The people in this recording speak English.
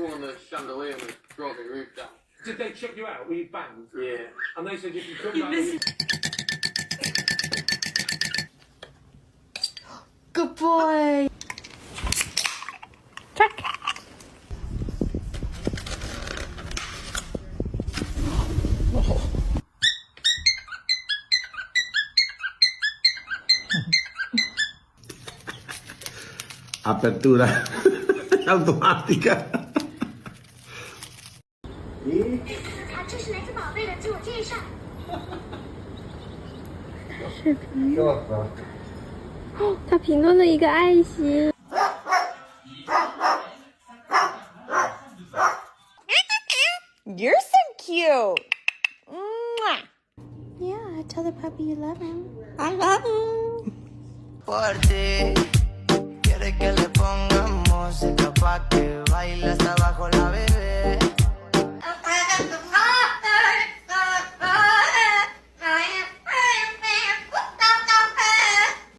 saw on the chandelier was dropping roof down. Did they check you out? Were you banged? Yeah. And they said if you come back... Good boy. Track. Apertura automática. 他这是来自宝贝的自我介绍。视频。他评论了一个爱心。You're so cute. Mwah. Yeah, tell the puppy you love him. I love him. Por ti, quiere que le pongamos música pa' que baile hasta abajo la